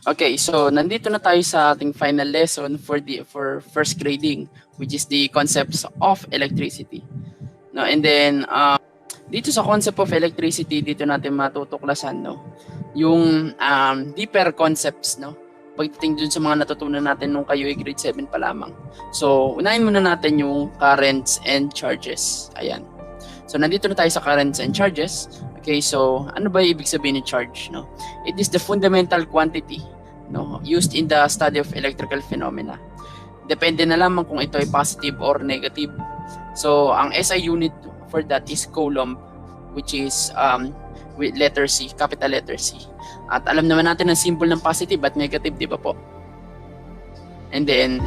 Okay, so nandito na tayo sa ating final lesson for first grading, which is the concepts of electricity. No, and then dito sa concept of electricity, dito natin matutuklasan yung deeper concepts pagdating dun sa mga natutunan natin nung kayo ay grade 7 pa lamang. So, unahin muna natin yung currents and charges. Ayan. So, nandito na tayo sa currents and charges. Okay, so ano ba ibig sabihin ng charge? It is the fundamental quantity used in the study of electrical phenomena. Depende na lamang kung ito ay positive or negative. So, ang SI unit for that is coulomb, which is with letter C, capital letter C. At alam naman natin ang symbol ng positive at negative, di ba po? And then,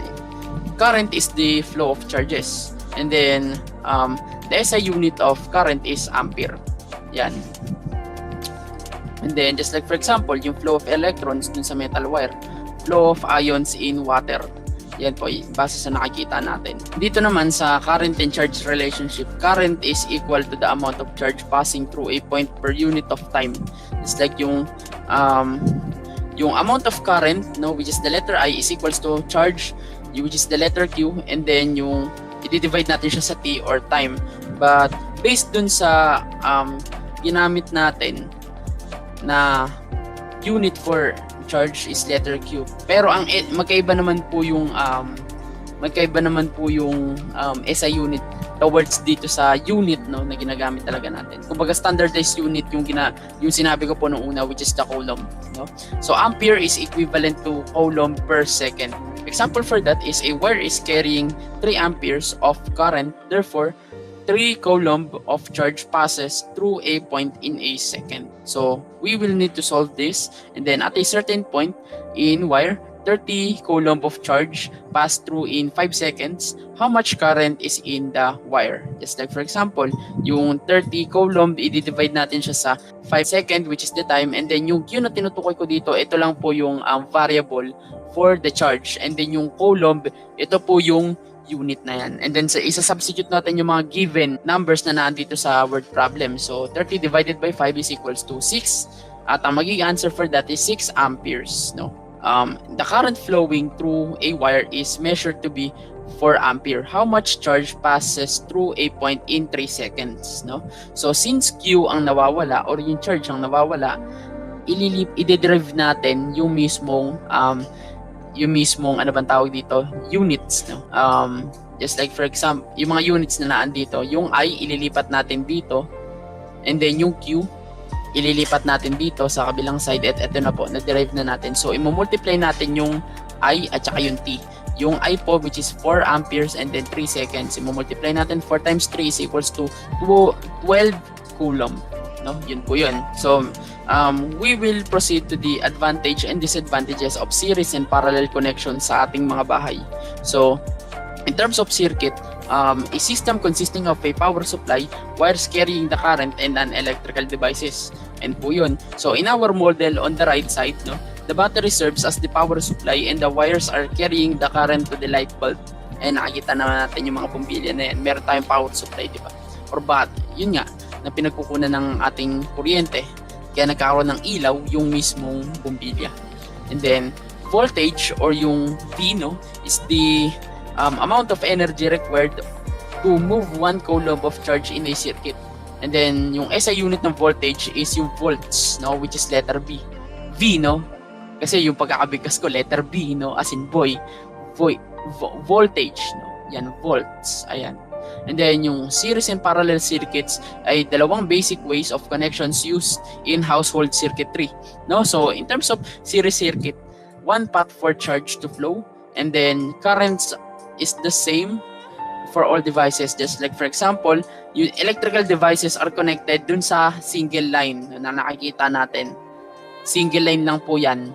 current is the flow of charges. And then, the SI unit of current is ampere. Yan. And then, just like for example, yung flow of electrons dun sa metal wire, flow of ions in water. Yan po, base sa nakikita natin. Dito naman sa current and charge relationship, current is equal to the amount of charge passing through a point per unit of time. It's like yung amount of current, which is the letter I, is equals to charge, which is the letter Q, and then yung i-divide natin siya sa T or time. But based dun sa ginamit natin na unit for charge is letter Q. Pero ang magkaiba naman po yung SI unit towards dito sa unit na ginagamit talaga natin. Kumbaga standardized unit yung sinabi ko po nung una, which is the coulomb, So ampere is equivalent to coulomb per second. Example for that is a wire is carrying 3 amperes of current, therefore 3 coulomb of charge passes through a point in a second. So we will need to solve this, and then at a certain point in wire, 30 coulomb of charge pass through in 5 seconds. How much current is in the wire? Just like for example, yung 30 coulomb, i-divide natin siya sa 5 second, which is the time, and then yung Q na tinutukoy ko dito, ito lang po yung variable for the charge, and then yung coulomb, ito po yung unit na yan. And then isa-substitute natin yung mga given numbers na naandito sa word problem. So 30 divided by 5 is equals to 6. At ang magiging answer for that is 6 amperes. The current flowing through a wire is measured to be 4 ampere. How much charge passes through a point in 3 seconds? So since Q ang nawawala or yung charge ang nawawala, i-derive natin yung mismong ano bang tawag dito, units, just like for example, yung mga units na naan dito, yung I ililipat natin dito, and then yung Q ililipat natin dito sa kabilang side, at ito na po, na-derive na natin. So i-multiply natin yung I at saka yung T. Yung I po, which is 4 amperes and then 3 seconds, i-multiply natin 4 times 3 is equals to 12 coulomb. Yun po yun. So we will proceed to the advantage and disadvantages of series and parallel connection sa ating mga bahay. So in terms of circuit, a system consisting of a power supply, wires carrying the current, and an electrical devices. And po yun. So in our model on the right side, the battery serves as the power supply and the wires are carrying the current to the light bulb. And nakikita naman natin yung mga bumbilya na yan. Meron tayong power supply, di ba? Or yun nga, na pinagkukunan ng ating kuryente. Kaya nagkakaroon ng ilaw yung mismong bumbilya. And then, voltage or yung V, is the amount of energy required to move 1 coulomb of charge in a circuit. And then, yung SI unit ng voltage is yung volts, which is letter B. V, kasi yung pagkakabigkas ko, letter B, as in boy. Voltage, yan, volts, ayan. And then yung series and parallel circuits ay dalawang basic ways of connections used in household circuitry. So in terms of series circuit, one path for charge to flow, and then currents is the same for all devices. Just like for example, yung electrical devices are connected dun sa single line na nakikita natin. Single line lang po yan.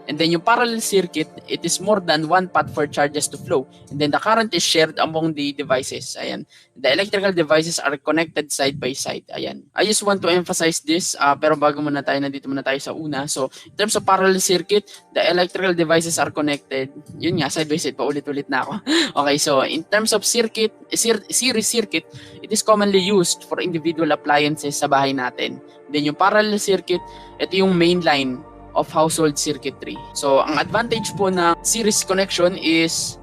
And then yung parallel circuit, it is more than one path for charges to flow. And then the current is shared among the devices. Ayan. The electrical devices are connected side by side. Ayan. I just want to emphasize this, pero bago muna tayo, nandito muna tayo sa una. So, in terms of parallel circuit, the electrical devices are connected. Yun nga, side by side, paulit-ulit na ako. Okay, so in terms of circuit, series circuit, it is commonly used for individual appliances sa bahay natin. Then yung parallel circuit, ito yung main line of household circuitry. So, ang advantage po ng series connection is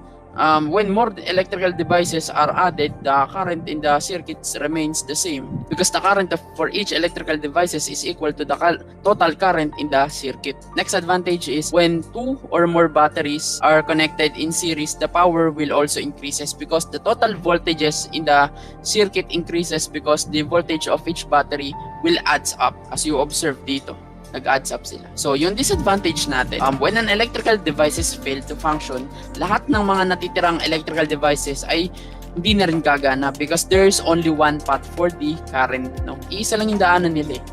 when more electrical devices are added, the current in the circuits remains the same because the current for each electrical devices is equal to the total current in the circuit. Next advantage is when two or more batteries are connected in series, the power will also increases because the total voltages in the circuit increases because the voltage of each battery will adds up as you observe dito. Nag-adds up sila. So, yung disadvantage natin, when an electrical devices fail to function, lahat ng mga natitirang electrical devices ay hindi na rin gagana because there is only one path for the current. No? Iisa lang yung daanan nila eh.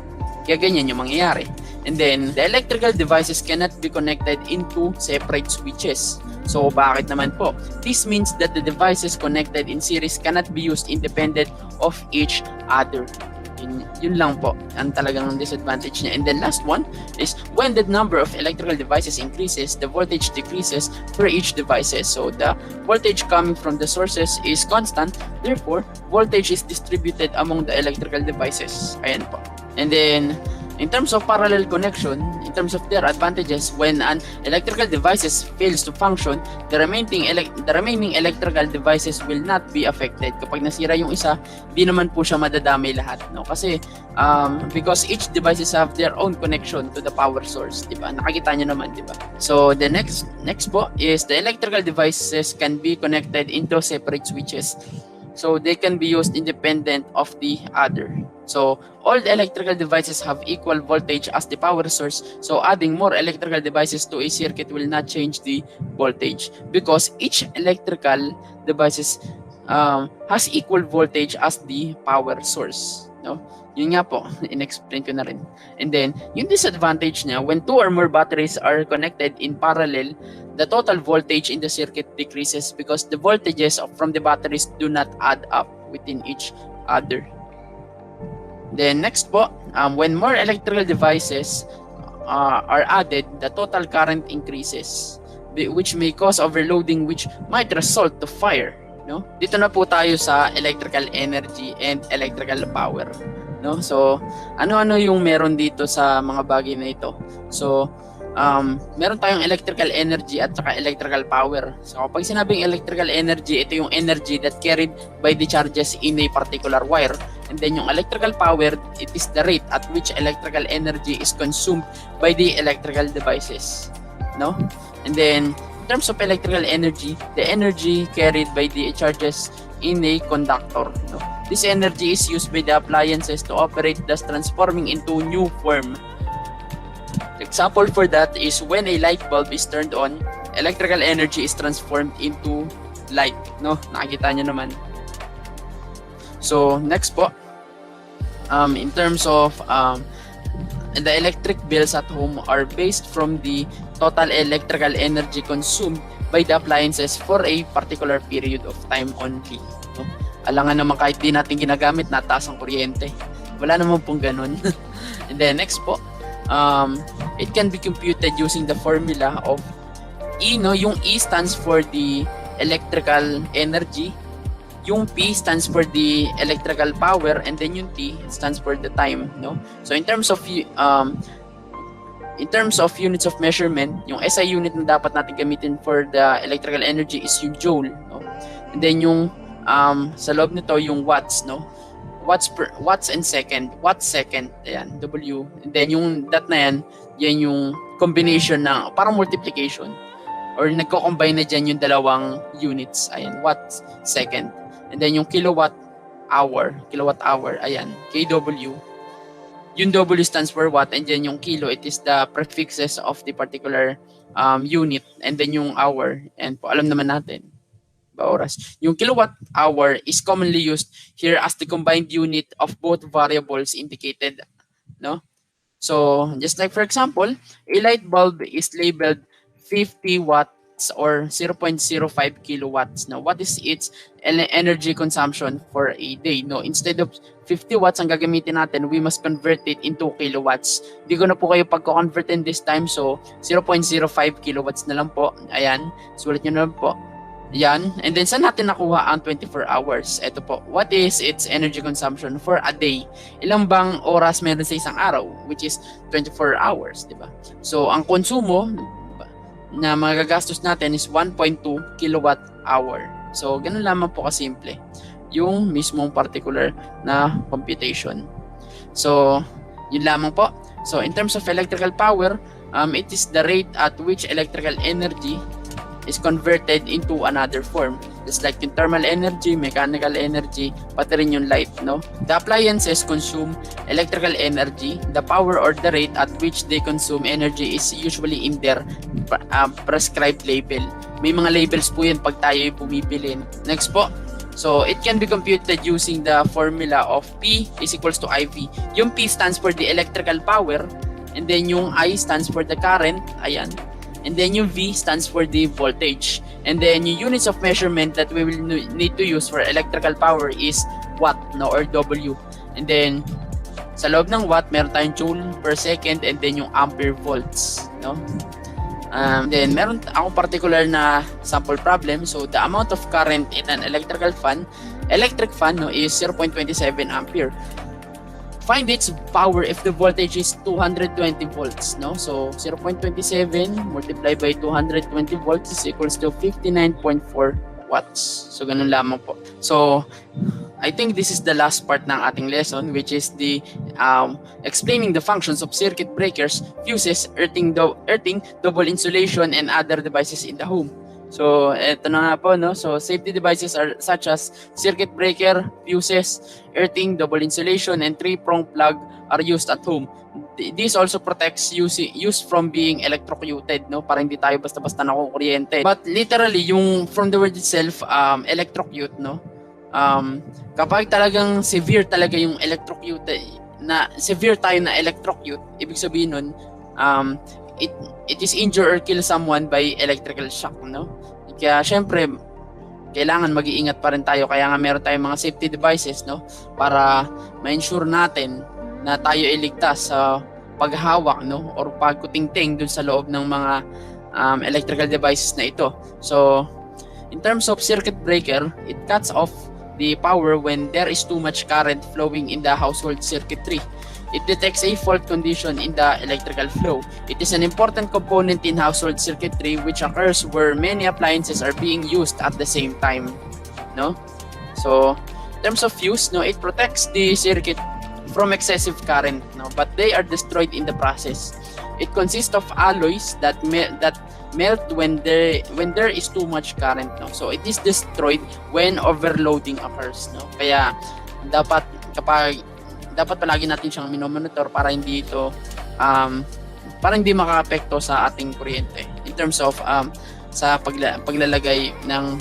Kaya ganyan yung mangyayari. And then, the electrical devices cannot be connected into separate switches. So, bakit naman po? This means that the devices connected in series cannot be used independent of each other. Yun lang po ang talagang disadvantage niya. And then last one is when the number of electrical devices increases, the voltage decreases for each devices. So the voltage coming from the sources is constant, therefore voltage is distributed among the electrical devices. Ayan po. And then in terms of parallel connection, in terms of their advantages, when an electrical devices fails to function, the remaining electrical devices will not be affected. Kapag nasira yung isa, di naman po siya madadamay lahat, no? Kasi because each devices have their own connection to the power source, di ba? Nakikita niyo naman, di ba? So the next po is the electrical devices can be connected into separate switches. So they can be used independent of the other. So all the electrical devices have equal voltage as the power source. So adding more electrical devices to a circuit will not change the voltage because each electrical devices has equal voltage as the power source. No? Yun nga po, in-explain ko na rin. And then, yung disadvantage niya, when two or more batteries are connected in parallel, the total voltage in the circuit decreases because the voltages from the batteries do not add up within each other. Then next po, when more electrical devices are added, the total current increases, which may cause overloading, which might result to fire. No? Dito na po tayo sa electrical energy and electrical power. No? So, ano-ano yung meron dito sa mga bagay na ito? So, meron tayong electrical energy at saka electrical power. So kapag sinabing electrical energy, ito yung energy that carried by the charges in a particular wire. And then yung electrical power, it is the rate at which electrical energy is consumed by the electrical devices. No? And then in terms of electrical energy, the energy carried by the charges in a conductor. No? This energy is used by the appliances to operate, thus transforming into new form. Example for that is when a light bulb is turned on, electrical energy is transformed into light. No? Nakikita nyo naman. So, next po. In terms of the electric bills at home are based from the total electrical energy consumed by the appliances for a particular period of time only. No? Alangan naman kahit di natin ginagamit, nataas ang kuryente. Wala naman pong ganun. And then next po, it can be computed using the formula of E, no? Yung E stands for the electrical energy, yung P stands for the electrical power, and then yung T stands for the time, no? So in terms of units of measurement, yung SI unit na dapat natin gamitin for the electrical energy is yung joule, no? And then yung sa loob nito yung watts, no? Watts and second, watts second, ayan, W. And then yung that na yan yung combination ng parang multiplication or nagko-combine na dyan yung dalawang units, ayan, watts second. And then yung kilowatt hour, ayan, kW. Yung W stands for watt, and then yung kilo, it is the prefixes of the particular unit, and then yung hour, and po alam naman natin oras. Yung kilowatt hour is commonly used here as the combined unit of both variables indicated, no? So, just like for example, a light bulb is labeled 50 watts or 0.05 kilowatts. Now, what is its energy consumption for a day? No, instead of 50 watts ang gagamitin natin, we must convert it into kilowatts. Hindi ko na po kayo pagko-convert in this time, so 0.05 kilowatts na lang po. Ayan, sulat nyo na lang po. Yan. And then, saan natin nakuha ang 24 hours? Ito po. What is its energy consumption for a day? Ilang bang oras meron sa isang araw? Which is 24 hours, di ba? So, ang konsumo na magagastos natin is 1.2 kilowatt hour. So, ganun lamang po kasimple yung mismong particular na computation. So, yun lamang po. So, in terms of electrical power, it is the rate at which electrical energy is converted into another form. Just like yung thermal energy, mechanical energy, pati rin yung light, no? The appliances consume electrical energy. The power or the rate at which they consume energy is usually in their prescribed label. May mga labels po yan pag tayo bumibili. Next po. So, it can be computed using the formula of P is equals to IV. Yung P stands for the electrical power, and then yung I stands for the current, ayan. And then yung V stands for the voltage. And then yung units of measurement that we will need to use for electrical power is watt, no, or W. And then sa loob ng watt, meron tayong joule per second, and then yung ampere volts, no? Then meron ako particular na sample problem. So the amount of current in an electric fan, no, is 0.27 ampere. Find its power if the voltage is 220 volts, no? So 0.27 multiplied by 220 volts is equals to 59.4 watts. So ganun lamang po. So I think this is the last part ng ating lesson, which is the explaining the functions of circuit breakers, fuses, earthing, double insulation, and other devices in the home. So, eto na nga po, no? So, safety devices are such as circuit breaker, fuses, earthing, double insulation, and 3-prong plug are used at home. This also protects use from being electrocuted, no? Para hindi tayo basta-basta nakukuryente. But literally, yung from the word itself, electrocute, no? Kapag talagang severe talaga yung severe tayo na electrocute, ibig sabihin nun, it is injure or kill someone by electrical shock, no? Kaya syempre kailangan mag-iingat pa rin tayo, kaya nga meron tayong mga safety devices, no, para ma-ensure natin na tayo ay ligtas sa paghawak, no, or pagkutingting dun sa loob ng mga electrical devices na ito. So in terms of circuit breaker, it cuts off the power when there is too much current flowing in the household circuitry. It detects a fault condition in the electrical flow. It is an important component in household circuitry which occurs where many appliances are being used at the same time, no? So, in terms of fuse, no, it protects the circuit from excessive current, no, but they are destroyed in the process. It consists of alloys that melt when there is too much current, no. So, it is destroyed when overloading occurs, no. Kaya dapat palagi natin siyang minomonitor para hindi ito hindi makaapekto sa ating kuryente in terms of sa paglalagay ng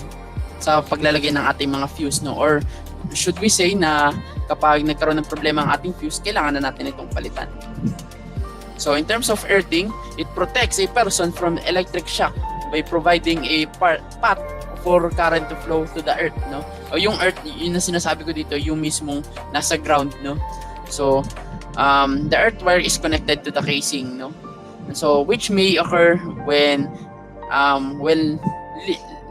ating mga fuse, no, or should we say na kapag nagkaroon ng problema ang ating fuse, kailangan na natin itong palitan. So in terms of earthing, it protects a person from electric shock by providing a path for current to flow to the earth, no? O yung earth, yun na sinasabi ko dito, yung mismong nasa ground, no? So, the earth wire is connected to the casing, no? So, which may occur when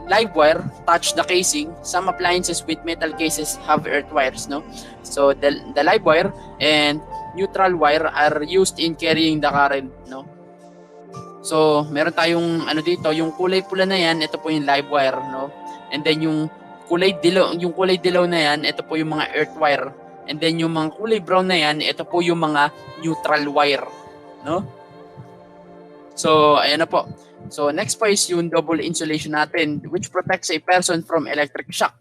live wire touch the casing. Some appliances with metal cases have earth wires, no? So, the live wire and neutral wire are used in carrying the current, no? So, meron tayong dito, yung kulay pula na yan, ito po yung live wire, no? And then yung kulay dilaw na yan, ito po yung mga earth wire. And then yung mga kulay brown na yan, ito po yung mga neutral wire, no? So, ayan na po. So, next po is yung double insulation natin, which protects a person from electric shock.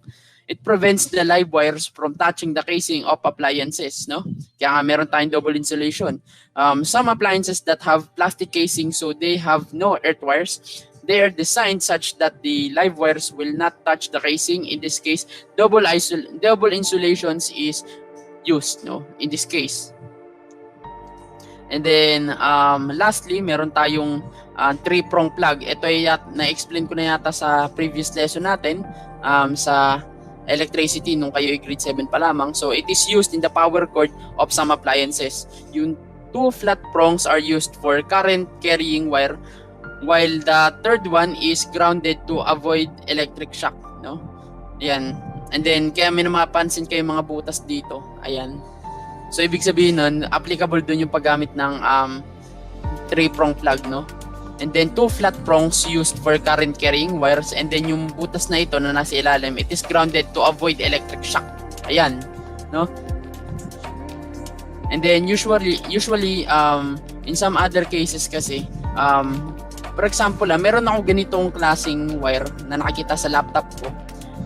It prevents the live wires from touching the casing of appliances, no? Kaya nga meron tayong double insulation. Some appliances that have plastic casing, so they have no earth wires. They are designed such that the live wires will not touch the casing. In this case, double insulations is used, no, in this case. And then lastly, meron tayong 3-prong plug. Ito ay na-explain ko na yata sa previous lesson natin sa electricity nung kayo ay grade 7 pa lamang. So it is used in the power cord of some appliances. Yung 2 flat prongs are used for current carrying wire while the third one is grounded to avoid electric shock, no? Ayan. And then, kaya may mapapansin kayo mga butas dito. Ayan. So, ibig sabihin nun, applicable dun yung paggamit ng 3-prong plug, no? And then, 2 flat prongs used for current carrying wires. And then, yung butas na ito na nasa ilalim, it is grounded to avoid electric shock. Ayan. No? And then, usually, in some other cases kasi, for example, meron ako ganitong klaseng wire na nakikita sa laptop ko.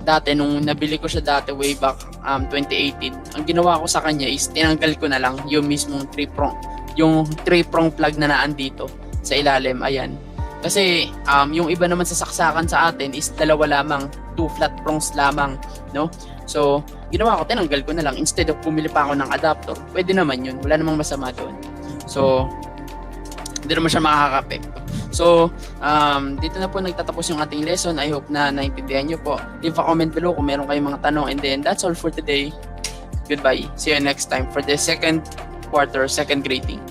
Dati, nung nabili ko siya dati way back 2018, ang ginawa ko sa kanya is tinanggal ko na lang yung mismong 3-prong plug na naan dito sa ilalim. Ayan. Kasi yung iba naman sa saksakan sa atin is dalawa lamang, 2 flat prongs lamang, no? So, ginawa ko, tinanggal ko na lang instead of bumili pa ako ng adapter. Pwede naman yun, wala namang masama doon. So, hindi naman siya makaka-apekto. So, dito na po nagtatapos yung ating lesson. I hope na naintindihan nyo po. Leave a comment below kung meron kayong mga tanong. And then, that's all for today. Goodbye. See you next time for the second quarter, second grading.